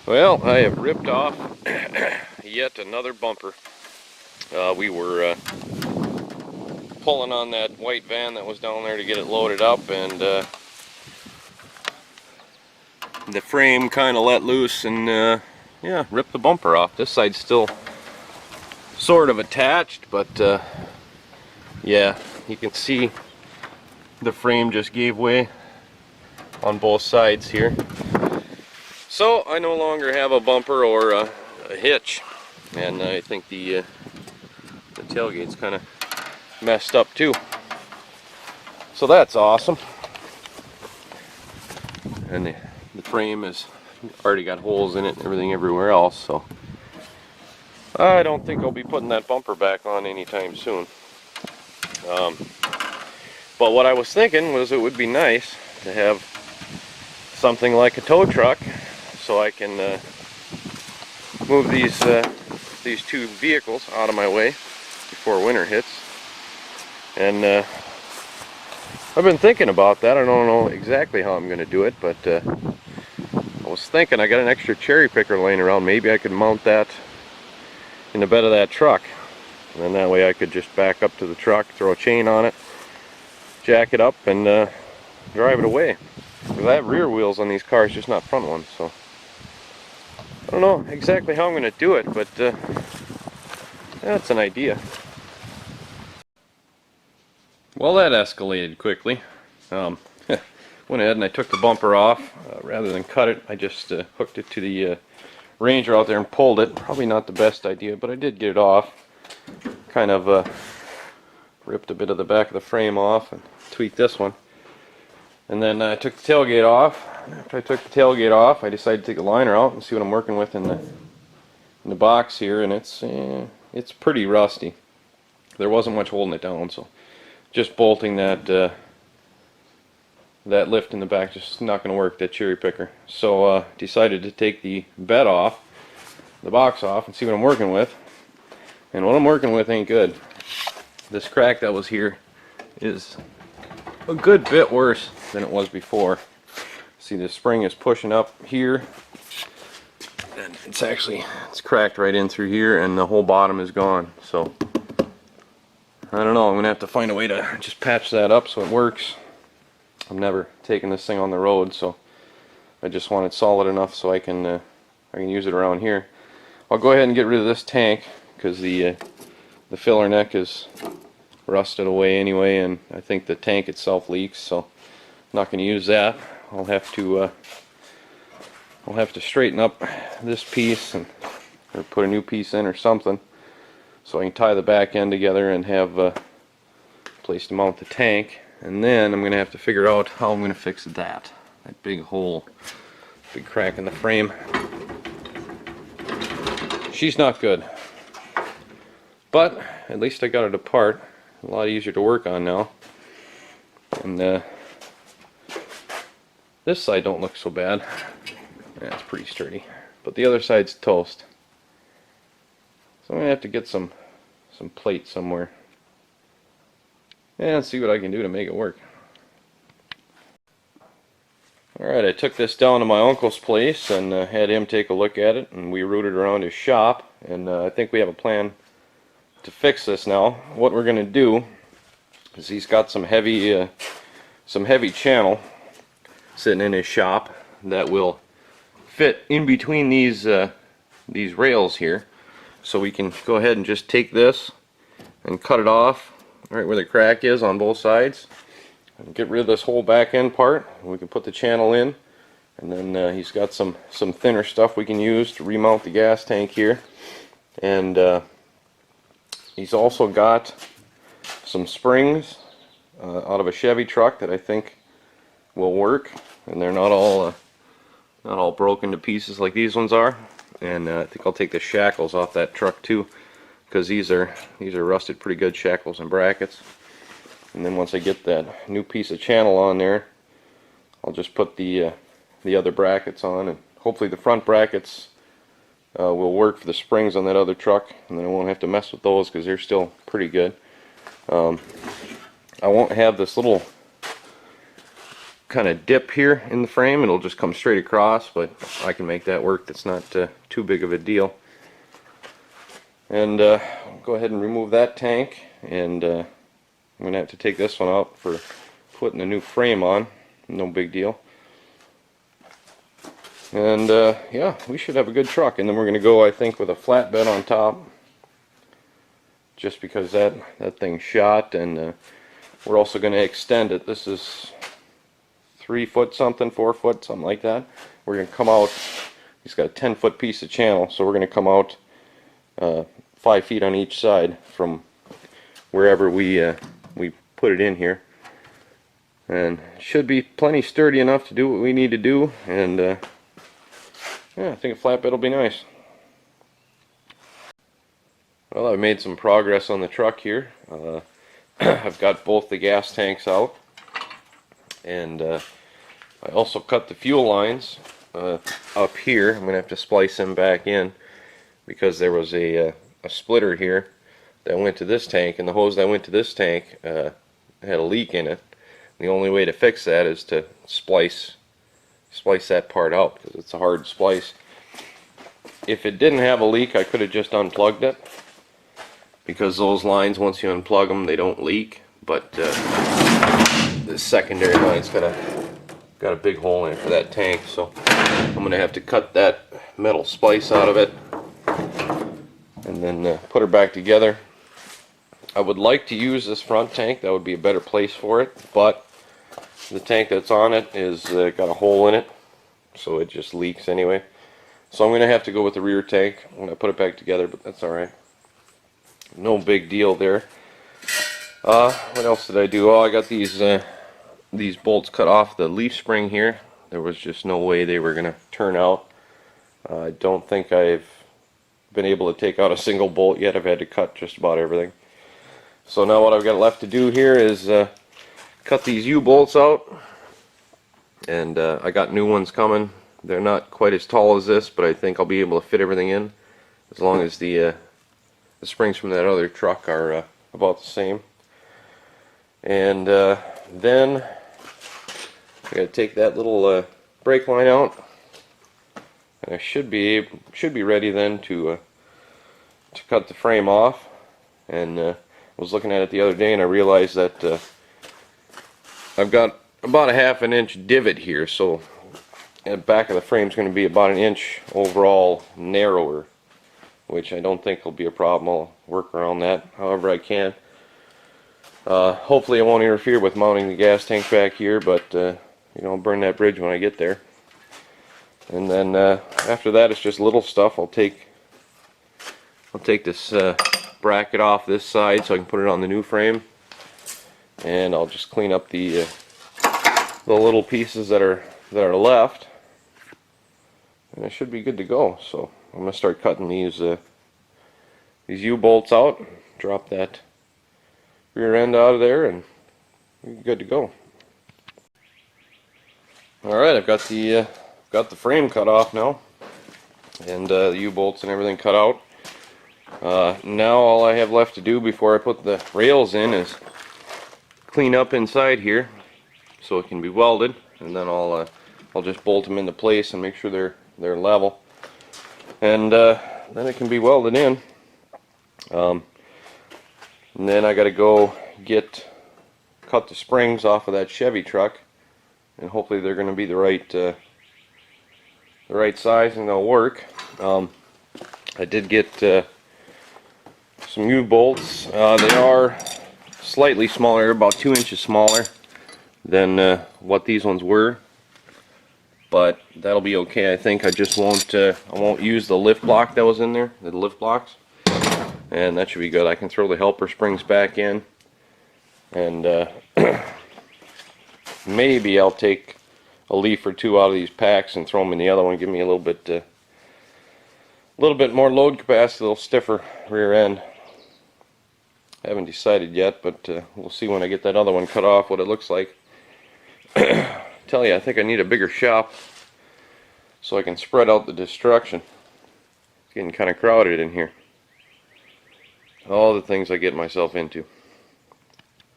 Well, I have ripped off yet another bumper. We were pulling on that white van that was down there to get it loaded up, and the frame kind of let loose and yeah, ripped the bumper off. This side's still sort of attached, but yeah, you can see the frame just gave way on both sides here. So I no longer have a bumper or a hitch, and I think the tailgate's kind of messed up too. So that's awesome. And the frame has already got holes in it and everything everywhere else, so I don't think I'll be putting that bumper back on anytime soon. But what I was thinking was it would be nice to have something like a tow truck so I can move these two vehicles out of my way before winter hits. And I've been thinking about that. I don't know exactly how I'm going to do it, but I was thinking I got an extra cherry picker laying around. Maybe I could mount that in the bed of that truck, and then that way I could just back up to the truck, throw a chain on it, jack it up, and drive it away. Because I have rear wheels on these cars, just not front ones, so I don't know exactly how I'm going to do it, but that's an idea. Well, that escalated quickly. Went ahead and I took the bumper off. Rather than cut it, I just hooked it to the Ranger out there and pulled it. Probably not the best idea, but I did get it off. Kind of ripped a bit of the back of the frame off and tweaked this one. And then I took the tailgate off. After I took the tailgate off, I decided to take the liner out and see what I'm working with in the box here, and it's pretty rusty. There wasn't much holding it down, so just bolting that lift in the back just not going to work, that cherry picker. So decided to take the bed off, the box off, and see what I'm working with. And what I'm working with ain't good. This crack that was here is a good bit worse than it was before. See, the spring is pushing up here, and it's cracked right in through here, and the whole bottom is gone. So I don't know, I'm gonna have to find a way to just patch that up so it works. I'm never taking this thing on the road, so I just want it solid enough so I can use it around here. I'll go ahead and get rid of this tank because the filler neck is rusted away anyway, and I think the tank itself leaks, so I'm not going to use that. I'll have to straighten up this piece or put a new piece in or something, so I can tie the back end together and have a place to mount the tank. And then I'm going to have to figure out how I'm going to fix that big hole, big crack in the frame. She's not good, but at least I got it apart. A lot easier to work on now. And this side don't look so bad. Yeah, it's pretty sturdy, but the other side's toast. So I'm gonna have to get some plate somewhere and see what I can do to make it work. Alright, I took this down to my uncle's place and had him take a look at it, and we rooted around his shop, and I think we have a plan to fix this now. What we're going to do is he's got some heavy channel sitting in his shop that will fit in between these rails here, so we can go ahead and just take this and cut it off right where the crack is on both sides and get rid of this whole back end part. We can put the channel in, and then he's got some thinner stuff we can use to remount the gas tank here. And he's also got some springs out of a Chevy truck that I think will work, and they're not all broken to pieces like these ones are. And I think I'll take the shackles off that truck too, because these are rusted pretty good, shackles and brackets. And then once I get that new piece of channel on there, I'll just put the other brackets on, and hopefully the front brackets will work for the springs on that other truck, and then I won't have to mess with those because they're still pretty good. I won't have this little kind of dip here in the frame. It'll just come straight across, but I can make that work. That's not too big of a deal. And I'll go ahead and remove that tank, and I'm going to have to take this one out for putting a new frame on. No big deal. And yeah, we should have a good truck. And then we're going to go, I think, with a flatbed on top, just because that thing's shot. And we're also going to extend it. This is 3 foot something, 4 foot, something like that. We're going to come out, he's got a 10-foot piece of channel, so we're going to come out 5 feet on each side from wherever we put it in here. And it should be plenty sturdy enough to do what we need to do. And yeah, I think a flatbed will be nice. Well, I've made some progress on the truck here. I've got both the gas tanks out, and I also cut the fuel lines up here. I'm going to have to splice them back in because there was a splitter here that went to this tank, and the hose that went to this tank had a leak in it. The only way to fix that is to splice that part out, because it's a hard splice. If it didn't have a leak, I could have just unplugged it, because those lines, once you unplug them, they don't leak. But the secondary line's got a big hole in it for that tank, so I'm going to have to cut that metal splice out of it and then put her back together. I would like to use this front tank. That would be a better place for it, but the tank that's on it is got a hole in it, so it just leaks anyway. So I'm going to have to go with the rear tank when I put it back together, but that's alright. No big deal there. What else did I do? Oh, I got these bolts cut off the leaf spring here. There was just no way they were going to turn out. I don't think I've been able to take out a single bolt yet. I've had to cut just about everything. So now what I've got left to do here is cut these U-bolts out, and I got new ones coming. They're not quite as tall as this, but I think I'll be able to fit everything in, as long as the springs from that other truck are about the same. And then I got to take that little brake line out, and I should be ready then to cut the frame off. And I was looking at it the other day, and I realized that I've got about a ½ an inch divot here, so the back of the frame is going to be about 1 inch overall narrower, which I don't think will be a problem. I'll work around that however I can. Hopefully it won't interfere with mounting the gas tank back here, but you know, I'll burn that bridge when I get there. And then after that, it's just little stuff. I'll take this bracket off this side so I can put it on the new frame, and I'll just clean up the little pieces that are left, and I should be good to go. So I'm going to start cutting these U-bolts out, drop that rear end out of there, and we're good to go. Alright, I've got the frame cut off now, and the U-bolts and everything cut out. Now all I have left to do before I put the rails in is clean up inside here so it can be welded, and then I'll just bolt them into place and make sure they're level, and then it can be welded in. And then I got to go cut the springs off of that Chevy truck, and hopefully they're going to be the right size and they'll work. I did get some U-bolts. They are slightly smaller, about 2 inches smaller than what these ones were, but that'll be okay. I think I just won't use the lift block that was in there, the lift blocks, and that should be good. I can throw the helper springs back in, and maybe I'll take a leaf or two out of these packs and throw them in the other one, give me a little bit more load capacity, a little stiffer rear end. I haven't decided yet, but we'll see when I get that other one cut off what it looks like. Tell you, I think I need a bigger shop so I can spread out the destruction. It's getting kind of crowded in here. All the things I get myself into.